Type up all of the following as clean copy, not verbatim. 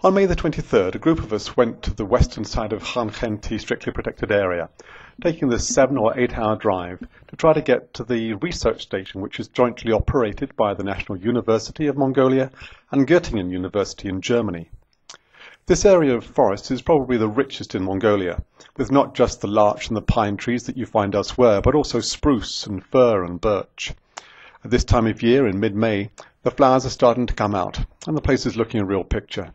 On May the 23rd, a group of us went to the western side of Han Khenti strictly protected area, taking the 7 or 8 hour drive to try to get to the research station, which is jointly operated by the National University of Mongolia and Göttingen University in Germany. This area of forest is probably the richest in Mongolia, with not just the larch and the pine trees that you find elsewhere, but also spruce and fir and birch. At this time of year, in mid-May, the flowers are starting to come out, and the place is looking a real picture.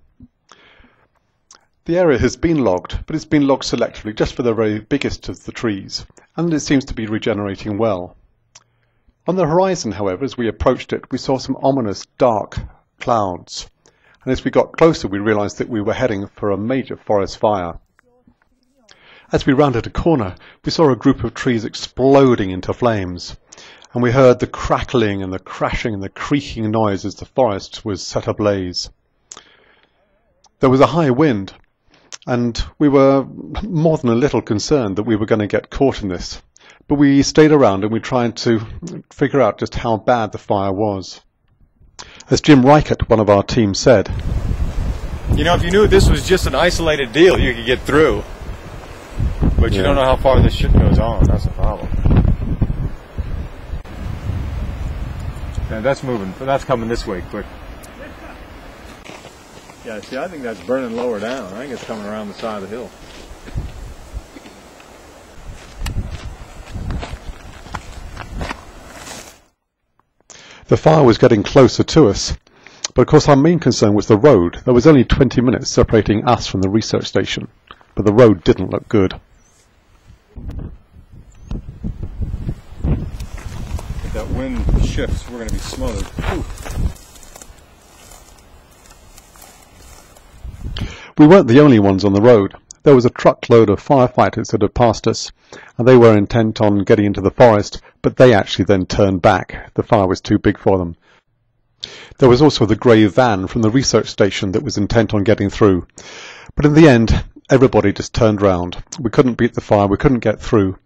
The area has been logged, but it's been logged selectively just for the very biggest of the trees, and it seems to be regenerating well. On the horizon, however, as we approached it, we saw some ominous dark clouds, and as we got closer we realized that we were heading for a major forest fire. As we rounded a corner, we saw a group of trees exploding into flames, and we heard the crackling and the crashing and the creaking noise as the forest was set ablaze. There was a high wind, and we were more than a little concerned that we were going to get caught in this, but we stayed around and we tried to figure out just how bad the fire was. As Jim Reichert, one of our team, said, "You know, if you knew this was just an isolated deal, you could get through. But you don't know how far this shit goes on. That's the problem." And that's moving. That's coming this way quick. Yeah, see, I think that's burning lower down. I think it's coming around the side of the hill. The fire was getting closer to us, but of course our main concern was the road. There was only 20 minutes separating us from the research station, but the road didn't look good. If that wind shifts, we're going to be smothered. We weren't the only ones on the road. There was a truckload of firefighters that had passed us, and they were intent on getting into the forest, but they actually then turned back. The fire was too big for them. There was also the grey van from the research station that was intent on getting through. But in the end, everybody just turned round. We couldn't beat the fire, we couldn't get through,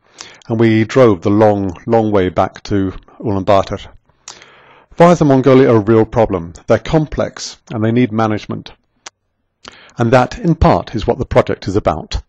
and we drove the long, long way back to Ulaanbaatar. Fires in Mongolia are a real problem. They're complex, and they need management. And that, in part, is what the project is about.